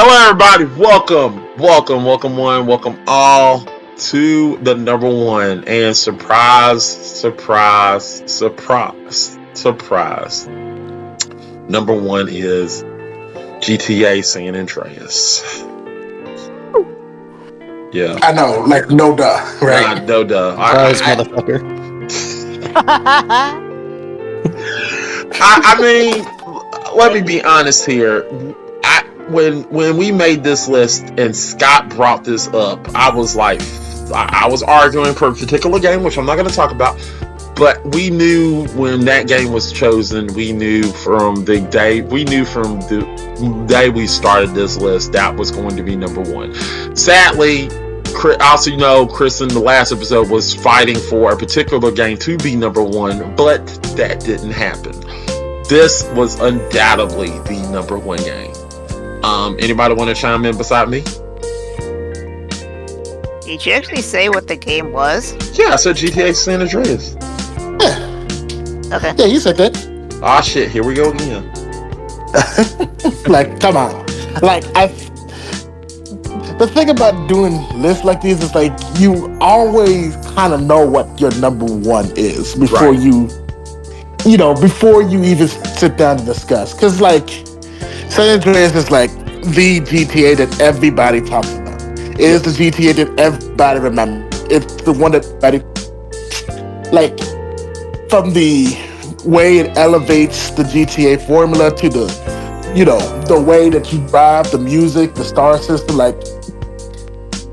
Hello, everybody. Welcome all to the number one and surprise. Number one is GTA San Andreas. Yeah, I know, like no duh, right? no duh. Motherfucker. I mean, let me be honest here. When we made this list and Scott brought this up, I was like, I was arguing for a particular game, which I'm not going to talk about. But we knew when that game was chosen. We knew from the day we started this list that was going to be number one. Sadly, also, Chris in the last episode was fighting for a particular game to be number one, but that didn't happen. This was undoubtedly the number one game. Anybody want to chime in beside me? Did you actually say what the game was? Yeah, I said GTA San Andreas. Yeah. Okay. Yeah, you said that. Ah, shit, here we go again. Like, come on. Like, the thing about doing lists like these is like you always kind of know what your number one is before before you even sit down to discuss. Because like San Andreas is like the GTA that everybody talks about. It is the GTA that everybody remembers. It's the one that everybody, like, from the way it elevates the GTA formula to the way that you drive, the music, the star system. Like,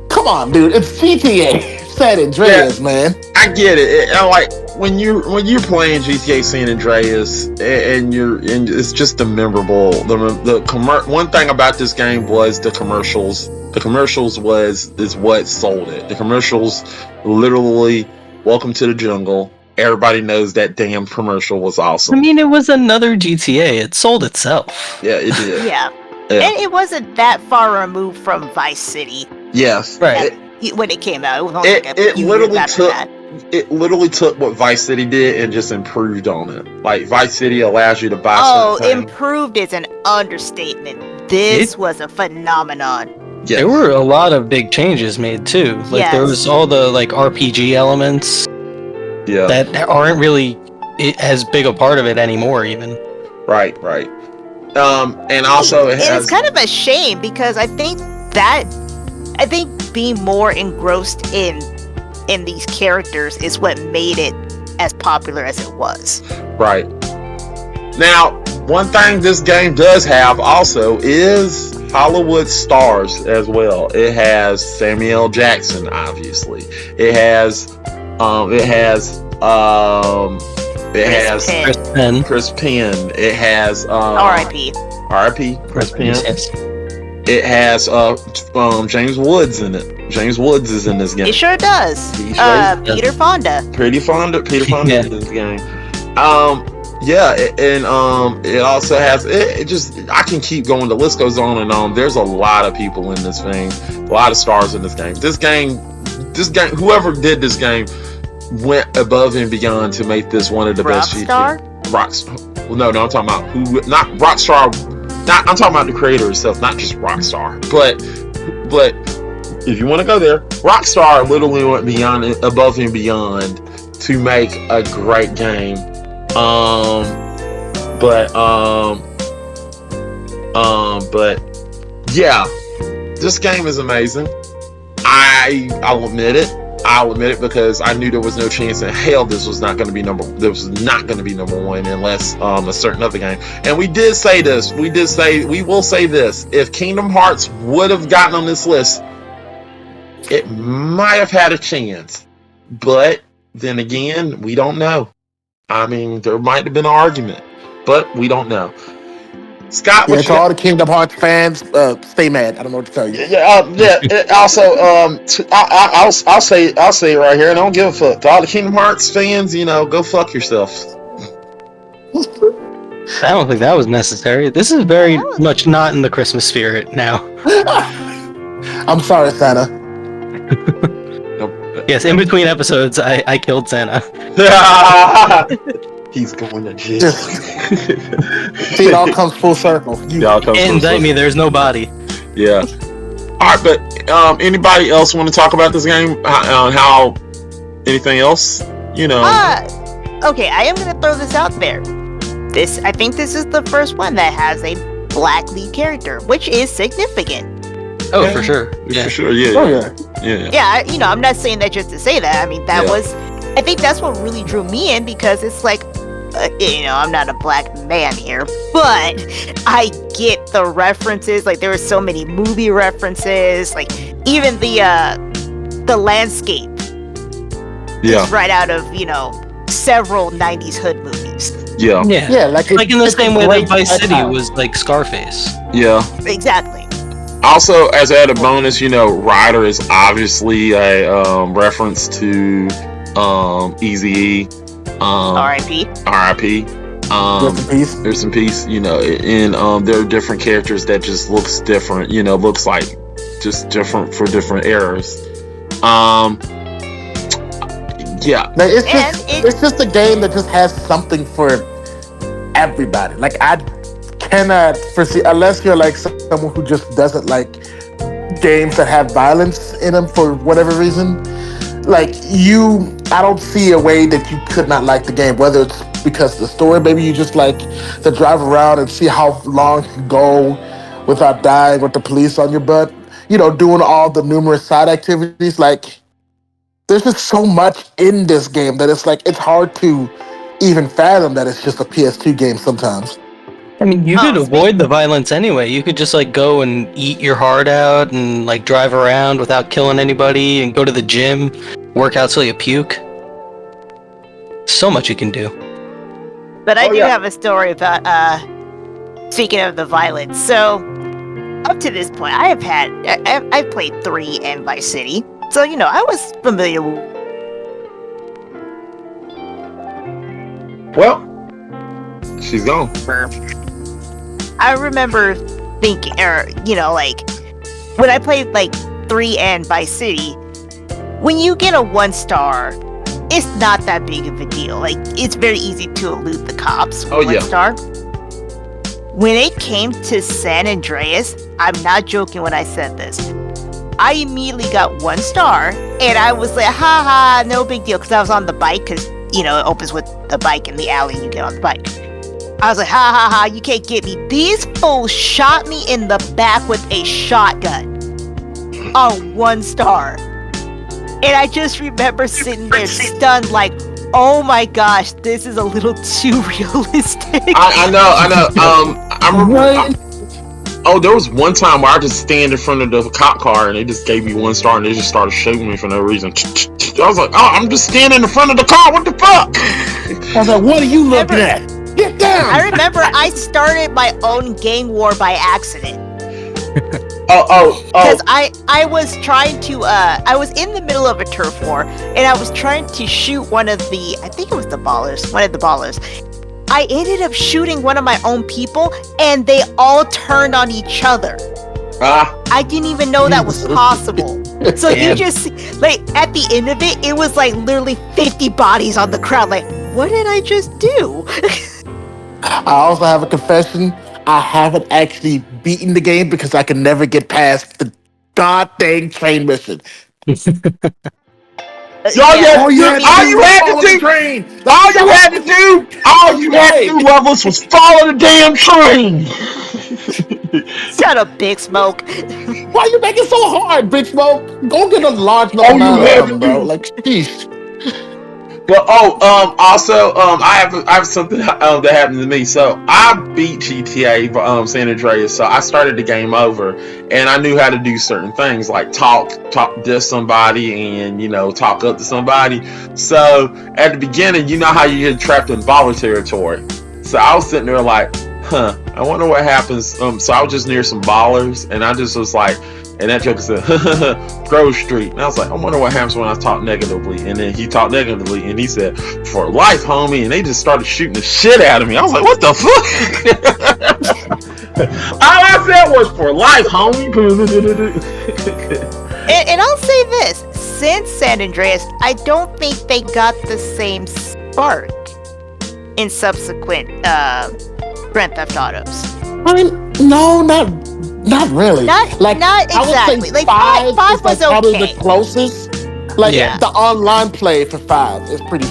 come on, dude, it's GTA San Andreas, man. I get it. Like when you're playing GTA San Andreas and it's just memorable. One thing about this game was the commercials. The commercials is what sold it. The commercials, literally, welcome to the jungle. Everybody knows that damn commercial was awesome. I mean, it was another GTA. It sold itself. Yeah, it did. Yeah. And it wasn't that far removed from Vice City. Yes. Right. When it came out, it was only it literally took what Vice City did and just improved on it. Like, Vice City allows you to buy something. Improved is an understatement. This was a phenomenon. Yes. There were a lot of big changes made too. Like there was all the RPG elements that aren't really as big a part of it anymore even. Right. And also it's kind of a shame because I think being more engrossed in these characters is what made it as popular as it was. Right. Now, one thing this game does have also is Hollywood stars as well. It has Samuel L. Jackson, obviously. It has Chris Penn. It has R.I.P. Chris Penn. Yes. It has James Woods in it. James Woods is in this game. It sure does. Peter Fonda. Peter Fonda in this game. It also has I can keep going. The list goes on and on. There's a lot of people in this game, a lot of stars in this game. This game, whoever did this game went above and beyond to make this one of the best Rockstar? No, I'm talking about not Rockstar. I'm talking about the creator itself, not just Rockstar. But if you want to go there, Rockstar literally went above and beyond to make a great game. But yeah, this game is amazing. I'll admit it. I'll admit it because I knew there was no chance in hell this was not going to be number one unless a certain other game. And we did say this. We will say this. If Kingdom Hearts would have gotten on this list, it might have had a chance. But then again, we don't know. I mean, there might have been an argument, but we don't know. Scott, to all the Kingdom Hearts fans, stay mad. I don't know what to tell you. Also, I'll say it right here. I don't give a fuck. To all the Kingdom Hearts fans, go fuck yourselves. I don't think that was necessary. This is very much not in the Christmas spirit now. I'm sorry, Santa. Yes, in between episodes, I killed Santa. He's going to jail. See, it all comes full circle. Indict me, there's no body. Yeah. All right, but anybody else want to talk about this game? How anything else? You know. Okay, I am gonna throw this out there. I think this is the first one that has a black lead character, which is significant. Oh, yeah. For sure. Yeah. For sure. Yeah. Oh yeah. Yeah. I'm not saying that just to say that. I mean, I think that's what really drew me in, because it's like, I'm not a black man here, but I get the references. Like, there were so many movie references. Like, even the landscape. Yeah. Is right out of several '90s hood movies. Yeah. Yeah. Like in the same way that Vice City was like Scarface. Yeah. Exactly. Also, as an added bonus, Ryder is obviously a reference to Eazy-E. R.I.P. R.I.P. Rest in peace. And there are different characters that just looks different. Looks like just different for different eras. Yeah. Like, it's just a game that just has something for everybody. Like, I cannot foresee, unless you're like someone who just doesn't like games that have violence in them for whatever reason. Like, I don't see a way that you could not like the game, whether it's because of the story, maybe you just like to drive around and see how long you can go without dying with the police on your butt, doing all the numerous side activities. Like, there's just so much in this game that it's like, it's hard to even fathom that it's just a PS2 game sometimes. I mean, you could avoid the violence anyway. You could just like go and eat your heart out and like drive around without killing anybody and go to the gym, work out till you puke. So much you can do. But I do have a story about, speaking of the violence. So, up to this point, I've played 3 and Vice City. So, I was familiar with... Well, she's gone. I remember thinking, like, when I played, like, 3 and Vice City, when you get a 1-star, it's not that big of a deal. Like, it's very easy to elude the cops with 1 star. When it came to San Andreas, I'm not joking when I said this, I immediately got 1 star, and I was like, haha, no big deal, because I was on the bike, because, it opens with the bike in the alley, and you get on the bike. I was like, ha ha ha, you can't get me. These fools shot me in the back with a shotgun on 1 star. And I just remember sitting there stunned, like, oh my gosh, this is a little too realistic. I know. I remember. There was one time where I just stand in front of the cop car and they just gave me 1 star and they just started shooting me for no reason. I was like, I'm just standing in front of the car. What the fuck? I was like, what are you looking at? Get down! I remember I started my own gang war by accident. Because I was trying to, I was in the middle of a turf war, and I was trying to shoot one of the ballers. I ended up shooting one of my own people, and they all turned on each other. I didn't even know that was possible. So you just, like, at the end of it, it was like literally 50 bodies on the crowd. Like, what did I just do? I also have a confession. I haven't actually beaten the game because I can never get past the goddamn train mission. All you had to do, Lovelace, was follow the damn train. Shut up, Big Smoke. Why are you making it so hard, Big Smoke? Go get a large amount of them, bro. Like, sheesh. But also I have something that happened to me. So I beat GTA San Andreas. So I started the game over, and I knew how to do certain things like talk diss somebody, and talk up to somebody. So at the beginning, you know how you get trapped in baller territory. So I was sitting there like, I wonder what happens. So I was just near some ballers, and I just was like. And that joker said, Grove Street. And I was like, I wonder what happens when I talk negatively. And then he talked negatively, and he said, for life, homie. And they just started shooting the shit out of me. I was like, what the fuck? All I said was, for life, homie. And I'll say this. Since San Andreas, I don't think they got the same spark in subsequent Grand Theft Autos. I mean, no, Not really. Not exactly. I would say Like five, five is like was probably okay. the closest. Like Yeah. the online play for 5 is pretty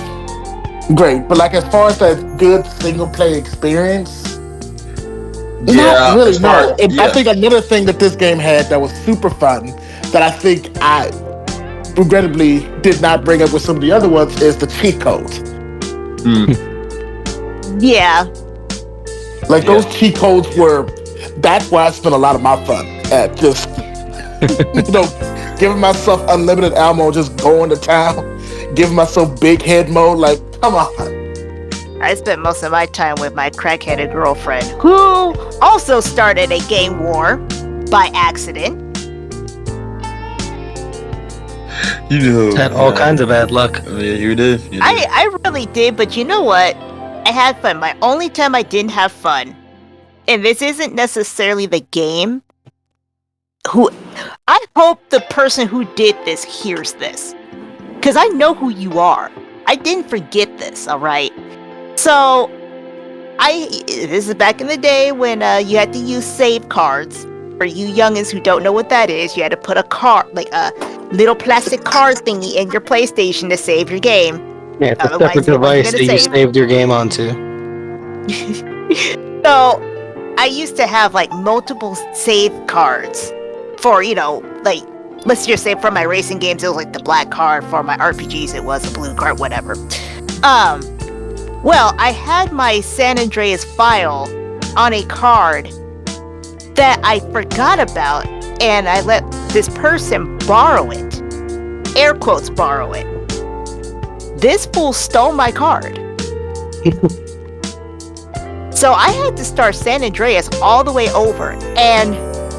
great, but like as far as a good single play experience, not Yeah, really. as far No, and I yeah. think another thing that this game had that was super fun that I think I regrettably did not bring up with some of the other ones is the cheat codes. Yeah. Like Yeah. those cheat codes were. That's where I spent a lot of my fun at. Just giving myself unlimited ammo, just going to town, giving myself big head mode. Like, come on. I spent most of my time with my crackheaded girlfriend, who also started a game war by accident. You know, Had all kinds of bad luck. Yeah, you did. You did. I really did, but you know what? I had fun. My only time I didn't have fun, and this isn't necessarily the game. I hope the person who did this hears this, because I know who you are. I didn't forget this, all right? So, this is back in the day when you had to use save cards. For you youngins who don't know what that is, you had to put a card, like a little plastic card thingy in your PlayStation to save your game. Yeah, it's a Otherwise, separate it wasn't device gonna that you save. saved your game onto. So, I used to have like multiple save cards for, like, let's just say for my racing games, it was like the black card. For my RPGs, it was a blue card, whatever. Well, I had my San Andreas file on a card that I forgot about, and I let this person borrow it. Air quotes, borrow it. This fool stole my card. So I had to start San Andreas all the way over, and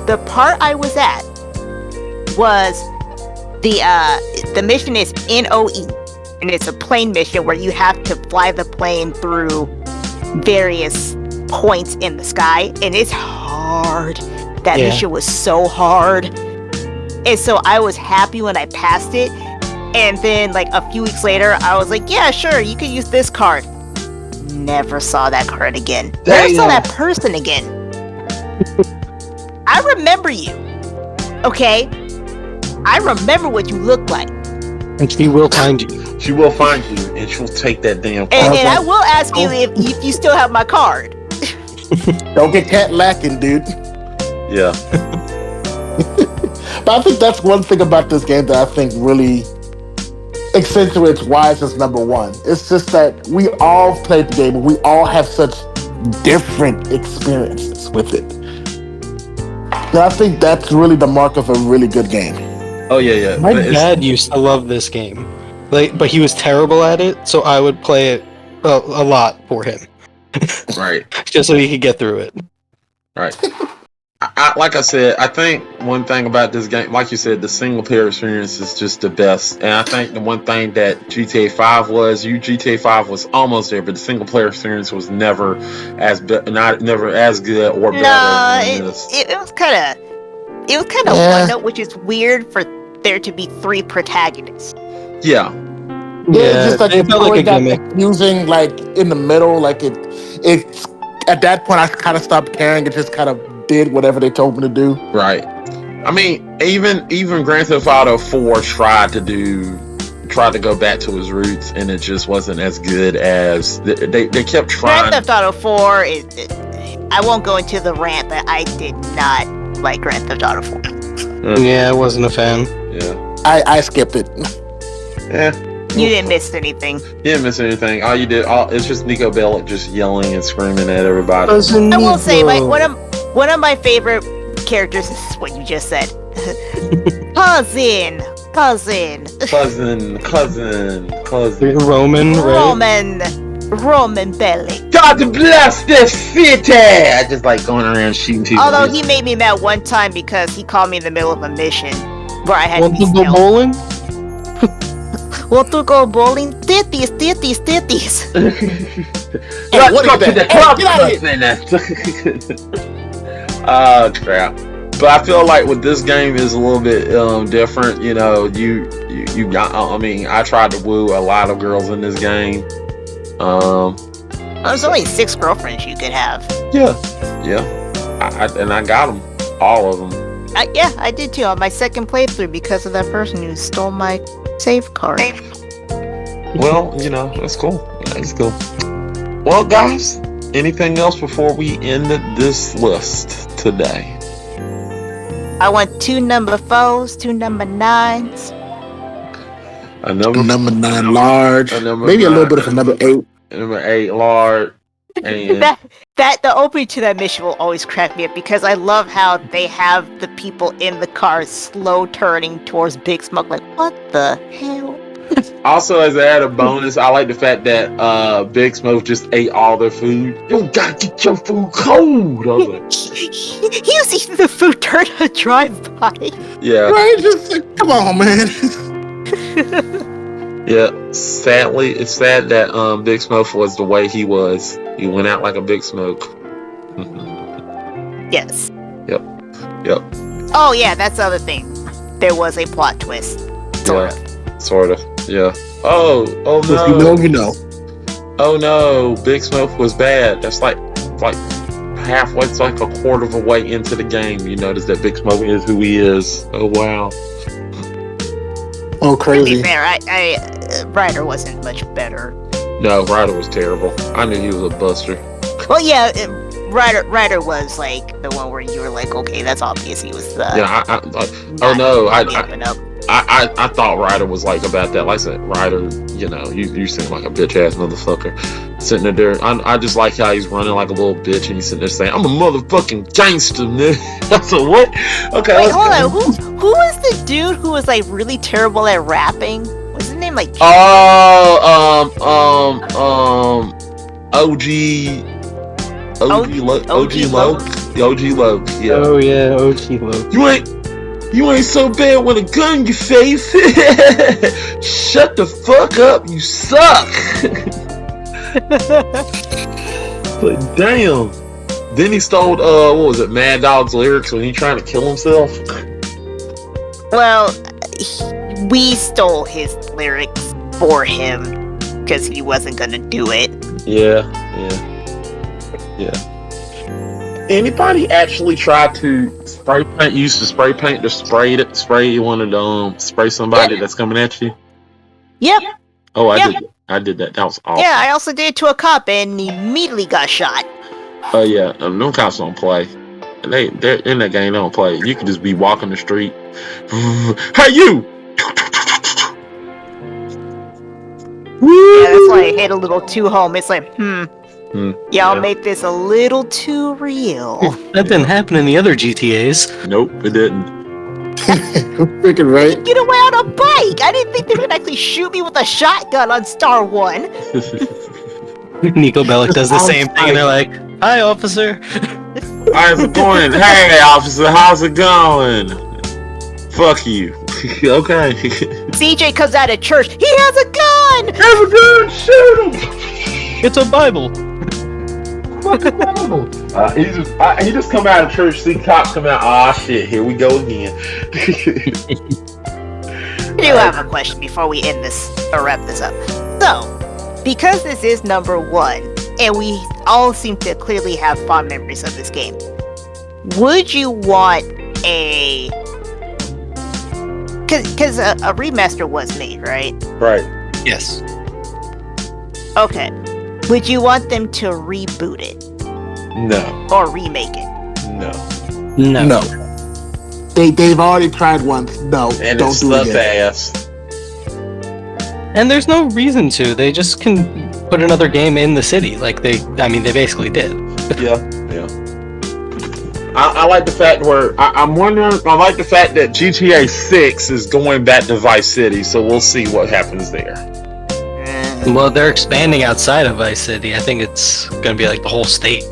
the part I was at was the mission is NOE, and it's a plane mission where you have to fly the plane through various points in the sky, and it's hard. That mission was so hard, and so I was happy when I passed it. And then, like a few weeks later, I was like, "Yeah, sure, you can use this card." Never saw that card again. Never saw that person again. I remember you. Okay? I remember what you look like. And she will find you. She will find you, and she'll take that damn. And I will ask you if you still have my card. Don't get cat lacking, dude. Yeah. But I think that's one thing about this game that I think really accentuates why it's just number one. It's just that we all played the game and we all have such different experiences with it. And I think that's really the mark of a really good game. Oh yeah. My dad used to love this game, but he was terrible at it, so I would play it a lot for him, Right. just so he could get through it. Right. Like I said, I think one thing about this game, like you said, the single player experience is just the best. And I think the one thing that GTA 5 GTA 5 was almost there, but the single player experience was never as never as good or better than this. It was kind of one note, which is weird for there to be 3 protagonists. Yeah. Yeah, it's just like it felt like a gimmick. Confusing, like in the middle, like it's at that point I kind of stopped caring. It just kind of did whatever they told me to do. Right. I mean, even Grand Theft Auto 4 tried to go back to his roots, and it just wasn't as good as they kept trying. Grand Theft Auto 4 I won't go into the rant, but I did not like Grand Theft Auto 4. Yeah, I wasn't a fan. Yeah. I skipped it. Yeah. You didn't miss anything. You didn't miss anything. All you did, it's just Nico Bellic just yelling and screaming at everybody. I will say, one of my favorite characters is what you just said. Cousin. Roman, right? Roman Bellic. God bless this city! I just like going around shooting people. Although he made me mad one time because he called me in the middle of a mission where I had Want to be to go stealth. bowling? Want to go bowling? Titties. Hey, what Go is to the that? club, Get out of here. Oh crap! But I feel like with this game is a little bit different. You know, you got. I mean, I tried to woo a lot of girls in this game. There's only 6 girlfriends you could have. Yeah. I got them. All of them. Yeah, I did too on my second playthrough because of that person who stole my save card. Well, that's cool. That's cool. Well, guys, anything else before we end this list today? I want 2 number 4s, 2 number 9s. A number Number 9 large, A number maybe a little 9. bit of a number 8. Number 8 large. And That the opening to that mission will always crack me up because I love how they have the people in the cars slow turning towards Big Smoke. Like, what the hell? also, as an added bonus, I like the fact that Big Smoke just ate all their food. You gotta get your food cold. I was like, He was eating the food during a drive-by. yeah. Right? Just like, come on, man. Yeah, sadly, it's sad that Big Smoke was the way he was. He went out like a Big Smoke. Yes. Yep. Oh yeah, that's the other thing. There was a plot twist. Sort of. Sort of. Yeah. Oh If no. you know. Oh no, Big Smoke was bad. That's like halfway, it's like a quarter of a way into the game. You notice that Big Smoke is who he is. Oh wow. Oh, To be crazy. fair, Ryder wasn't much better. No, Ryder was terrible. I knew he was a buster. Well, yeah, Ryder was like the one where you were like, okay, that's obvious. He was the. Yeah, oh no, up and up. I thought Ryder was like about that. Like I said, Ryder, you seem like a bitch ass motherfucker sitting there. I just like how he's running like a little bitch and he's sitting there saying, "I'm a motherfucking gangster, man." I said, "What?" Okay. Wait, hold on. Who was the dude who was like really terrible at rapping? Was his name like? Oh, OG Loke, yeah. Oh yeah, OG Loke. You ain't so bad with a gun in your face. Shut the fuck up, you suck. But damn. Then he stole what was it, Mad Dog's lyrics when he trying to kill himself. Well, we stole his lyrics for him because he wasn't gonna do it. Yeah. Anybody actually tried to use the spray paint to spray you wanted to spray somebody that's coming at you? Yep. Oh, Yeah. I did that. That was awesome. Yeah, I also did it to a cop and immediately got shot. Oh yeah, no cops don't play. They're in that game. They don't play. You can just be walking the street. Hey you! Yeah, that's why I hit a little too home. It's like, y'all Yeah. make this a little too real. That didn't happen in the other GTAs. Nope, it didn't. Freaking right. Get away on a bike! I didn't think they would actually shoot me with a shotgun on Star 1. Nico Bellic does the same thing, and they're like, "Hi, officer." How's it going? Hey, officer, how's it going? Fuck you. Okay. CJ comes out of church. He has a gun! Have a gun, shoot him! It's a Bible. He just come out of church, see cops come out. Ah, shit, here we go again. I do have a question before we end this or wrap this up. So, because this is number 1, and we all seem to clearly have fond memories of this game, would you want a... Because a remaster was made, right? Right. Yes. Okay. Would you want them to reboot it? No. Or remake it? No. No. They've already tried once. No, And don't it's do it stuff again. ass. And there's no reason to. They just can put another game in the city. Like they basically did. Yeah. I like the fact where I'm wondering. I like the fact that GTA 6 is going back to Vice City, so we'll see what happens there. Well, they're expanding outside of Vice City. I think it's gonna be like the whole state.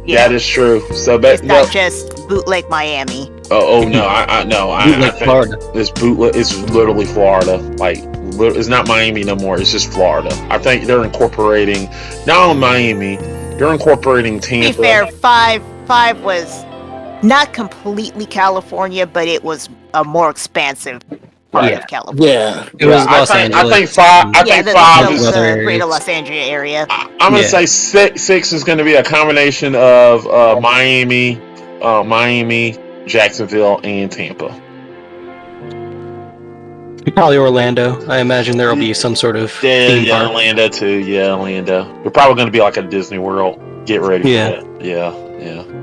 That is true. So It's not just bootleg Miami. Oh no! I Like think Florida. it's bootleg. It's literally Florida. Like it's not Miami no more. It's just Florida. I think they're incorporating not only Miami. They're incorporating To be Tampa. fair, 5 was not completely California, but it was a more expansive part Yeah. of California. Yeah. It was I Los think Angeles. 5. I Yeah, think the 5 is. Other greater areas. Los Angeles area. I'm gonna Yeah. say six is gonna be a combination of Miami, Miami, Jacksonville, and Tampa. Probably Orlando. I imagine there'll be some sort of theme park. Orlando too. Yeah, Orlando. We're probably going to be like a Disney World. Get ready for that. Yeah.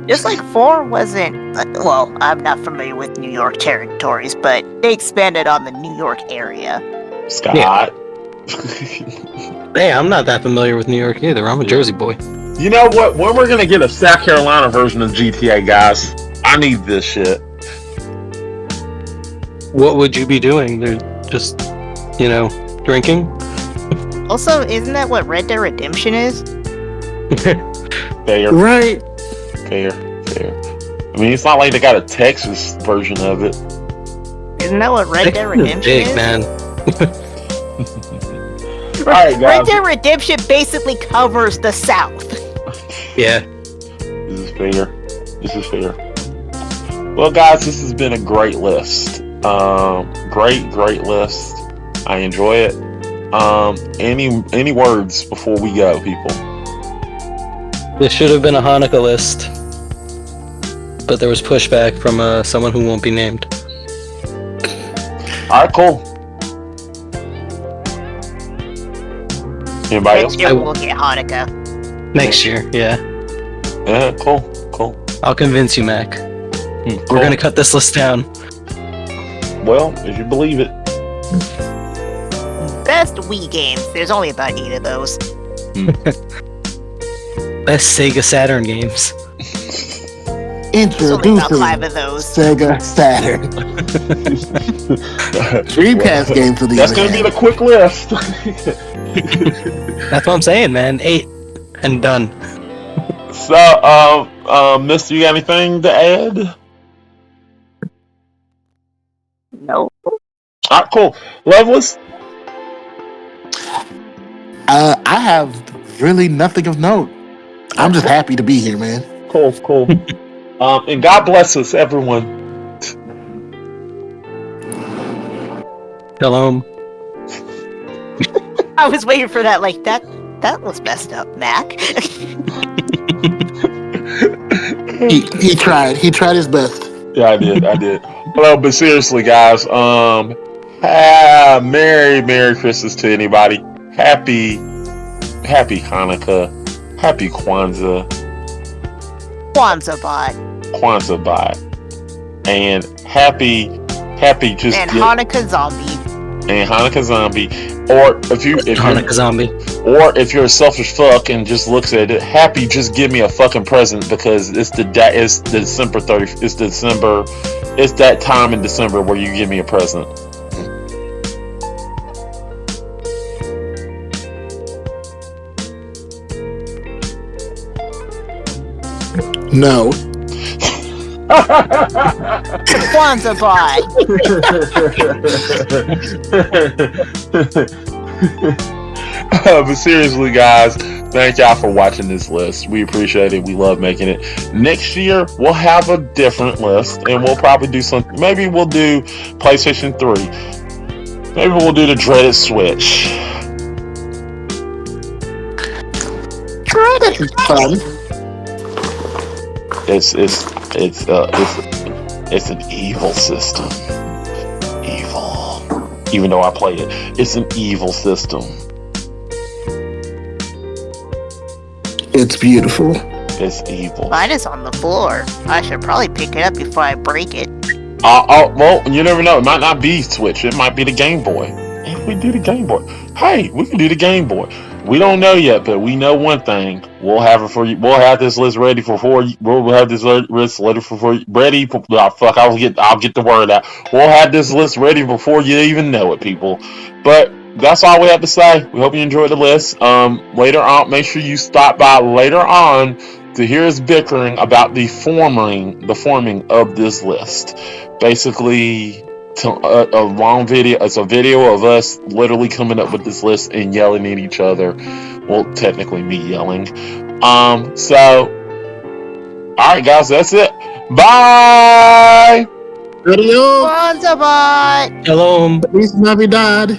Just like 4 wasn't. Well, I'm not familiar with New York territories, but they expanded on the New York area. Scott. Yeah. Hey, I'm not that familiar with New York either. I'm a Jersey boy. You know what? When we're going to get a South Carolina version of GTA, guys, I need this shit. What would you be doing? They're just, drinking? Also, isn't that what Red Dead Redemption is? Fair. Right. Fair. I mean, it's not like they got a Texas version of it. Isn't that what Red Dead Redemption big, is? man. All right, guys. Red Dead Redemption basically covers the South. Yeah. This is fair. Well, guys, this has been a great list. Great list. I enjoy it. Any words before we go, people? This should have been a Hanukkah list, but there was pushback from someone who won't be named. All right, cool. Anybody else? Next year we'll get Hanukkah. Next year, yeah. Yeah, cool. I'll convince you, Mac. Cool. We're gonna cut this list down. Well, if you believe it. Best Wii games. There's only about 8 of those. Best Sega Saturn games. There's only about 5 Introducing of those. Sega Saturn. Dreamcast games for the That's other gonna be hand. the quick list. That's what I'm saying, man. 8 and done. So, Mister, you got anything to add? No. Alright, cool. Loveless? I have really nothing of note. I'm just happy to be here, man. Cool. And God bless us, everyone. Shalom. I was waiting for that. Like that was messed up, Mac. He tried. He tried his best. Yeah, I did. Hello, but seriously, guys, Merry Christmas to anybody. Happy Hanukkah. Happy Kwanzaa. Kwanzaa bot. And happy just And get, Hanukkah zombie. and Hanukkah zombie. Or if Hanukkah zombie. or if you're a selfish fuck and just looks at it, happy just give me a fucking present because it's December 30th. It's that time in December where you give me a present. No. Kwanzaa bot. But seriously, guys, thank y'all for watching this list. We appreciate it. We love making it. Next year, we'll have a different list, and we'll probably do something. Maybe we'll do PlayStation 3. Maybe we'll do the dreaded Switch. This is fun. It's an evil system. Evil. Even though I play it, it's an evil system. It's beautiful. It's evil. Mine is on the floor. I should probably pick it up before I break it. Well, you never know. It might not be Switch. It might be the Game Boy. If we do the Game Boy, hey, we can do the Game Boy. We don't know yet, but we know one thing. We'll have it for you. We'll have this list ready for 4. We'll have this list ready for ready. Fuck, I'll get the word out. We'll have this list ready before you even know it, people. But that's all we have to say. We hope you enjoyed the list. Later on, make sure you stop by later on to hear us bickering about the forming of this list. Basically, a long video. It's a video of us literally coming up with this list and yelling at each other. Well, technically me yelling. So, all right, guys, that's it. Bye. Adios. Kwanzaa bot. Shalom. Feliz Navidad.